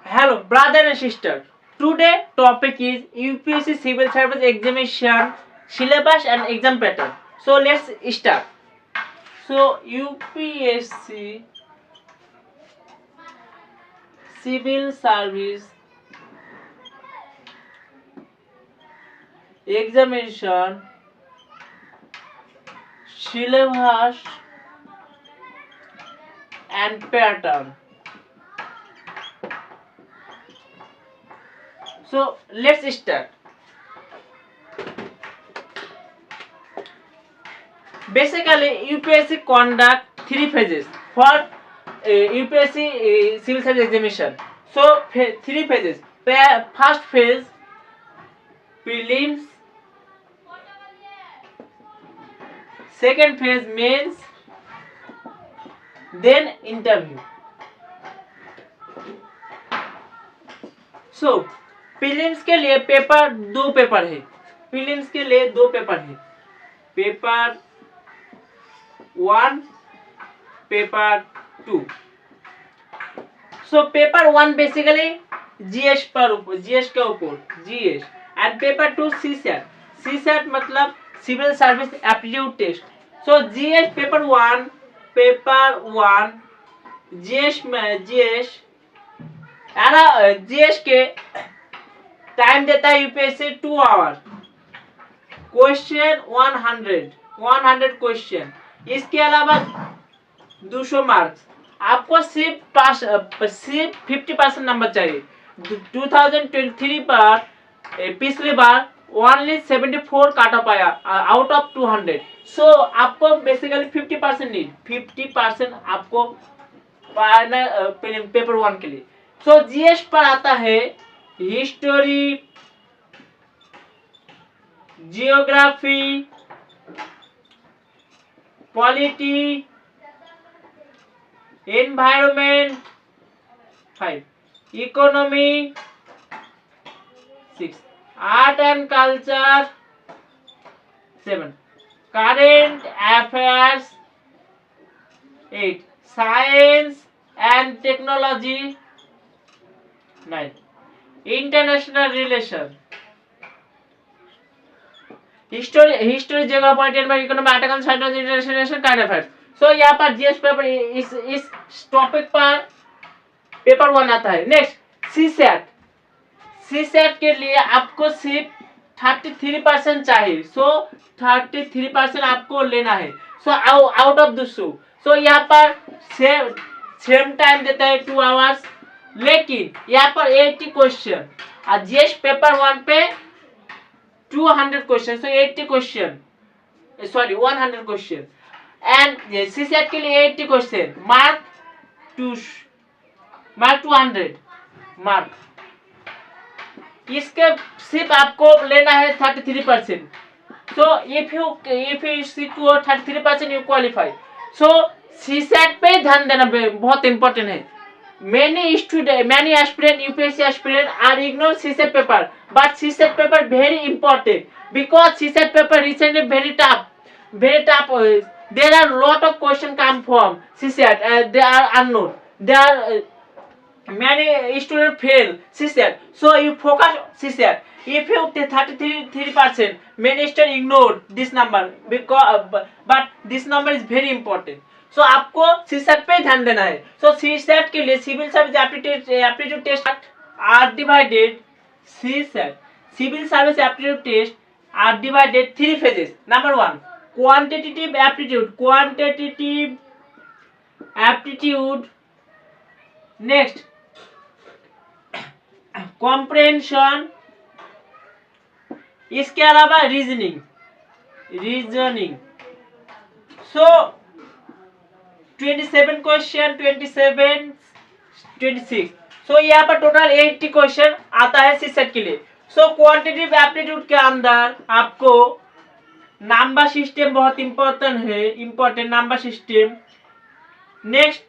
Hello, brother and sister. Today topic is UPSC Civil Service Examination syllabus and exam pattern. So let's start. So UPSC Civil Service Examination syllabus and pattern. So let's start. Basically, UPSC conduct three phases for UPSC Civil Service Examination. So three phases. First phase prelims, second phase mains, then interview. So prelims के लिए दो paper है। Prelims के लिए दो paper है, paper 1, paper 2। So paper 1 basically GS के ऊपर GS, and paper 2 CSAT मतलब civil service aptitude test. So GS paper 1 GS में जीएस के टाइम देता है यूपीएससी 2 आवर, क्वेश्चन 100 क्वेश्चन। इसके अलावा 200 मार्क्स। आपको सिर्फ 50% नंबर चाहिए। 2023 पर पिछली बार ओनली 74 काटा पाया आउट ऑफ 200। सो आपको बेसिकली 50% नीड, 50% आपको पाना पेपर 1 के लिए। सो जीएस पर आता है history, geography, polity, environment 5, economy 6, art and culture 7, current affairs 8, science and technology 9, international relation, history geography political economy article science international relation kind affairs. So यहाँ पर जीएस पेपर इस टॉपिक पर paper 1 आता है। Next C SAT के लिए आपको सिर्फ 33% चाहिए। सो 33% आपको लेना है। So out of 200। सो यहाँ पर सेम टाइम देता है 2 आवर्स, लेकिन यहाँ पर 80 क्वेश्चन और जीएस पेपर 1 पे 200 question. So 80 question, sorry 100 question, and CSAT के लिए 80 क्वेश्चन, मार्क 200 मार्क। इसके सिर्फ आपको लेना है 33%। So if you secure 33% you qualify. So CSAT पे ध्यान देना बहुत इंपॉर्टेंट है। Many aspirant UPSC aspirant are ignore CSET paper, but CSET paper very important because CSET paper recently very tough. There are lot of question come from CSET. They are unknown. There are many students fail CSET. So you focus CSET. If you 33%, many students ignore this number because but this number is very important. सो आपको CSAT पे ध्यान देना है। सो CSAT के लिए civil service aptitude test are divided, CSAT civil service aptitude test are divided 3 phases। Number 1 quantitative aptitude, next comprehension, इसके अलावा reasoning. सो 27 question, 26। सो यहाँ पर टोटल 80 क्वेश्चन आता है सीसेट के लिए। सो क्वांटिटेटिव एप्टीट्यूड के अंदर आपको नंबर सिस्टम बहुत important number system. Next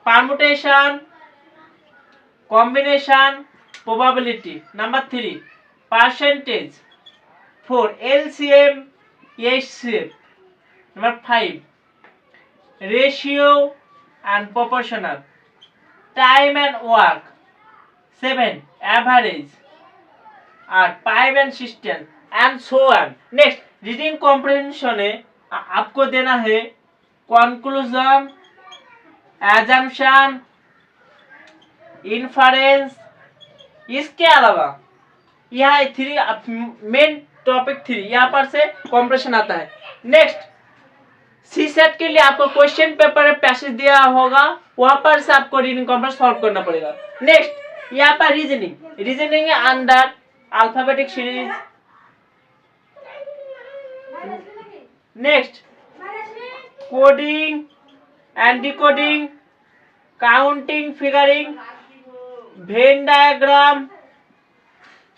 permutation, combination, probability. Number 3 percentage. 4 LCM, HCF. Number 5 ratio and proportional, time and work, 7 average, 8 five and system and so on. Next reading comprehension है, आपको देना है conclusion, assumption, inference. इसके अलावा यहाँ 3 main topic 3 यहाँ पर से कॉम्प्रिहेंशन आता है। नेक्स्ट सी सेट के लिए आपको क्वेश्चन पेपर में पैसेज दिया होगा, वहां पर से आपको रीडिंग कॉम्प्रिहेंशन सॉल्व करना पड़ेगा। नेक्स्ट यहाँ पर reasoning under alphabetic series. Next coding and decoding, counting, figuring, Venn diagram,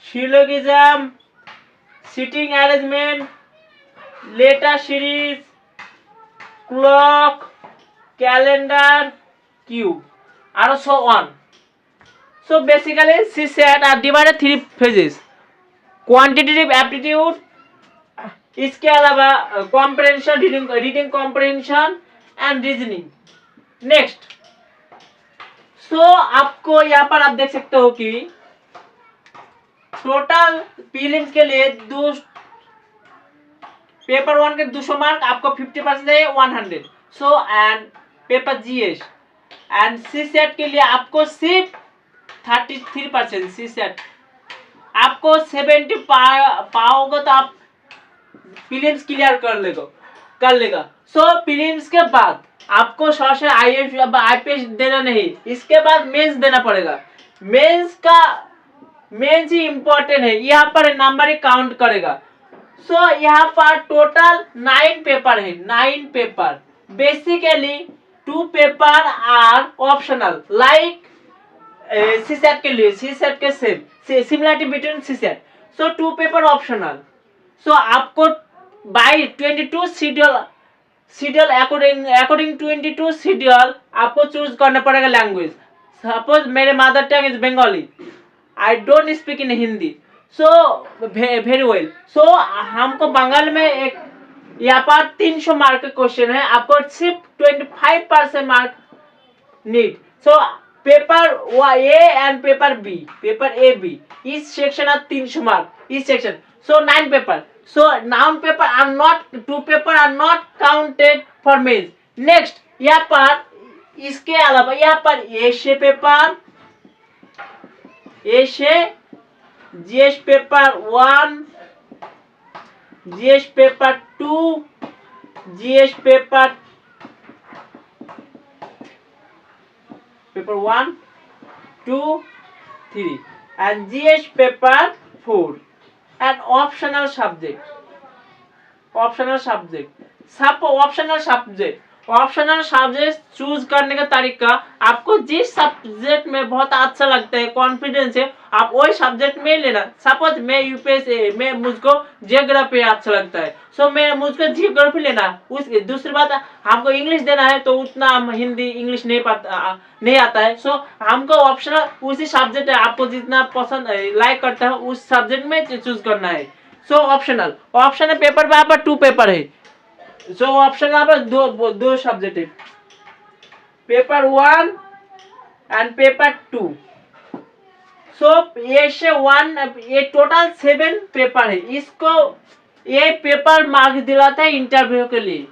syllogism, sitting arrangement, letter series, clock, calendar, cube, and so on. So basically CSAT are divided 3 phases: quantitative aptitude, इसके अलावा comprehension, reading comprehension and reasoning. Next, so आपको यहाँ पर आप देख सकते हो कि टोटल प्रीलिम्स के लिए पेपर 1 के 200 मार्क आपको 50% है 100। So and paper GS and CSAT के लिए आपको सिर्फ 33%। सी सेट आपको 70 पाओगे तो आप प्रीलिम्स क्लियर कर लेगा। सो प्रीलिम्स के बाद आपको सोशल आईपीएस देना नहीं, इसके बाद मेंस देना पड़ेगा। मेंस ही इम्पोर्टेंट है, यहाँ पर नंबर ही काउंट करेगा। सो यहाँ पर टोटल 9 पेपर है, 9 paper. Basically 2 paper are optional, like CSAT के लिए, सीसेट के same similarity between CSAT. So 2 paper optional. So आपको बाय 22 शेड्यूल अकॉर्डिंग 22 शेड्यूल आपको चूज करना पड़ेगा लैंग्वेज। सपोज मेरे mother tongue is Bengali, I don't speak in Hindi, so very well. So हमको बंगाल में एक यहाँ पर 300 मार्क का क्वेश्चन है, आपको सिर्फ 25% mark need. So paper A and paper A B इस सेक्शन है 300 मार्क इस section. So 9 paper. So 9 paper are not, 2 paper are not counted for mains. Next यहाँ पर इसके अलावा यहाँ पर essay paper, GS paper 1, GS paper 2, GS paper 1, 2, 3 and GS paper 4 and optional subject choose करने का तरीका, आपको जिस सब्जेक्ट में बहुत अच्छा लगता है, कॉन्फिडेंस है, आप वही सब्जेक्ट में लेना। सपोज मैं यूपीएससी में मुझको जियोग्राफी अच्छा लगता है, सो मैं मुझको जियोग्राफी लेना। दूसरी बात, हमको इंग्लिश देना है तो उतना हम हिंदी इंग्लिश नहीं आता है, सो हमको ऑप्शनल उसी सब्जेक्ट है, आपको जितना पसंद लाइक करता है उस सब्जेक्ट में चूज करना है। सो ऑप्शनल पेपर पे आप 2 पेपर है। सो ऑप्शन आप दो सब्जेक्ट है, पेपर 1 एंड पेपर 2। सो ये से 1 ये टोटल 7 पेपर है। इसको ये पेपर मार्क्स दिलाता है इंटरव्यू के लिए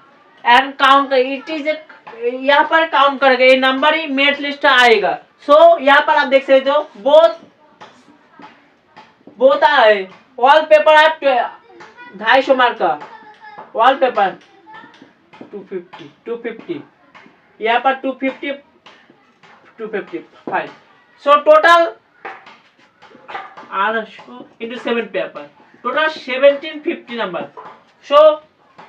एंड काउंट इट इज यहाँ पर काउंट करेगा, ये नंबर ही मेरिट लिस्ट आएगा। सो यहाँ पर आप देख सकते हो बोथ आए, ऑल पेपर है 250 मार्क का, ऑल पेपर 250 यहाँ पर 255। So total into 7 paper, total 1750 number. So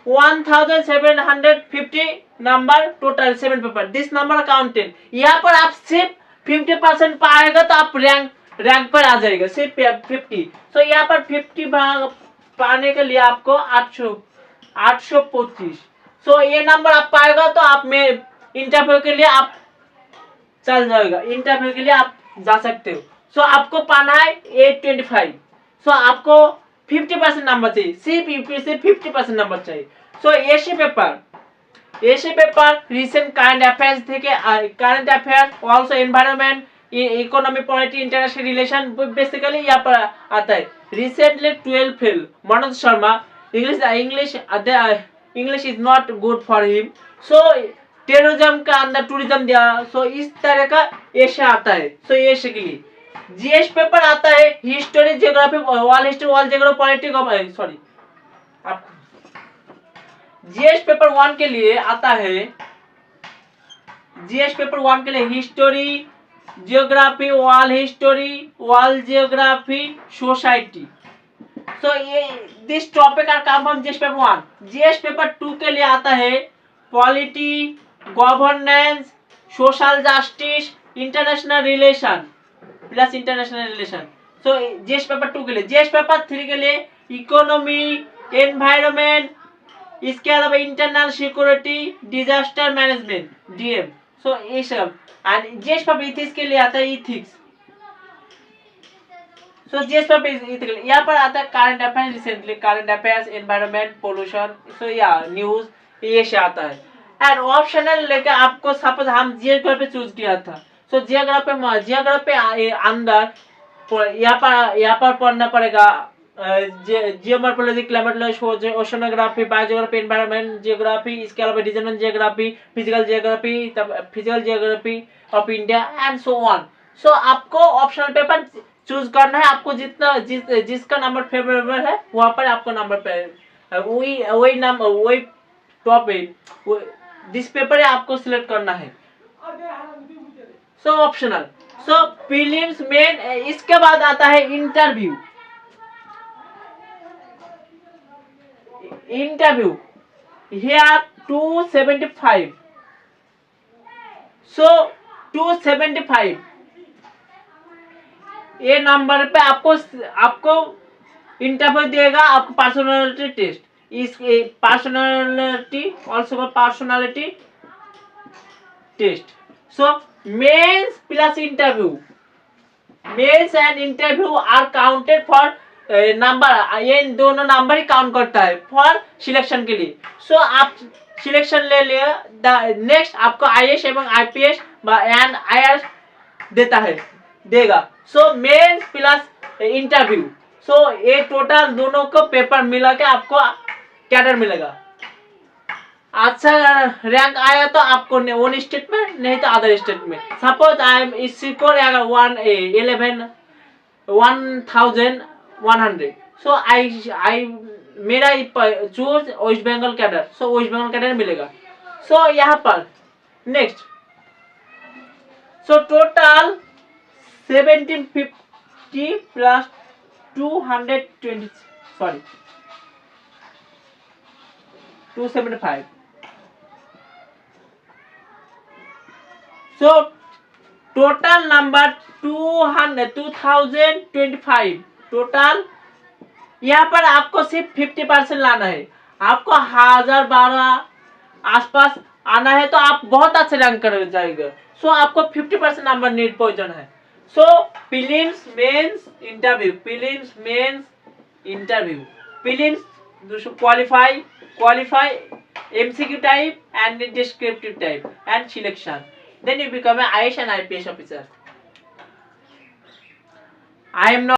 1750 number total 7 paper. This number counted. यहाँ पर आप सिर्फ 50% पाएगा तो आप रैंक पर आ जाएगा, सिर्फ 50। सो यहाँ पर 50 पाने के लिए आपको 825। सो ये नंबर आप पाएगा तो आप में इंटरव्यू के लिए आप चल जाएगा, इंटरव्यू के लिए आप जा सकते हो। सो आपको पाना है 825। सो आपको 50% नंबर चाहिए, सिर्फ यूपी से 50% नंबर चाहिए। So AC paper recent current affairs थे, current affairs also environment, economy polity international relation basically यहाँ पर आता है। Recently 12 fail Manoj Sharma English is not good for him, so terrorism का अंदर टूरिज्म दिया। सो इस तरह का एशिया आता है। सो एशिया के लिए जीएस पेपर आता है history geography world history world geography politics sorry आप जीएस पेपर 1 के लिए आता है। जीएस पेपर 1 के लिए history geography world history world geography society. So ये this topic are come from GS paper 1। GS paper 2 के लिए आता है polity governance social justice international relation plus international relation. So GS paper 2 के लिए। GS paper 3 के लिए economy environment, इसके अलावा internal security disaster management DM. So ये सब एंड जीएस पेपर इथिक्स के लिए आता है ethics. So GS paper ethics यहाँ पर आता है current affairs recently current affairs environment pollution. So या न्यूज ये से आता है। एंड ऑप्शनल लेके आपको सपोज हम जियोग्राफी चूज किया था। सो जियोग्राफी अंदर यहाँ पर पढ़ना पड़ेगा geomorphology climatology oceanography biogeography environment geography, इसके अलावा regional geography physical geography of India and so on. So आपको ऑप्शनल पेपर चूज करना है। आपको जितना जिसका नंबर फेवरेबल है वहां पर आपको नंबर पे वही टॉपिक जिस पेपर है आपको सिलेक्ट करना है। सो ऑप्शनल। सो प्रीलिम्स मेन, इसके बाद आता है इंटरव्यू। here 275। सो 275 ये नंबर पे आपको इंटरव्यू देगा। आपको पर्सनालिटी टेस्ट, इस personality also personality test. So mains plus interview, mains and interview are counted for number, ये दोनों नंबर ही काउंट करता है फॉर सिलेक्शन के लिए। सो आप सिलेक्शन ले लिया। नेक्स्ट आपको आईएएस एवं आईपीएस एंड आईआरएस देगा। सो मेंस प्लस इंटरव्यू, सो ये टोटल दोनों को पेपर मिला के आपको कैडर मिलेगा। अच्छा रैंक आया तो आपको वन स्टेट में, नहीं तो अदर स्टेट में। Suppose I am secure 1100। सो आई मेरा चूज वेस्ट बंगाल कैडर। सो वेस्ट बंगाल कैडर मिलेगा। सो यहाँ पर next, so total 1750 plus 220 sorry 275। So total number 2025 total. यहाँ पर आपको सिर्फ 50% लाना है। आपको 1012 आसपास आना है तो आप बहुत अच्छे रैंक कर जाएगा। सो आपको 50% नंबर नीड प्रयोजन है। So prelims mains interview, prelims mains interview, prelims qualify MCQ type and descriptive type and selection. Then you become an IAS and IPS officer. I am not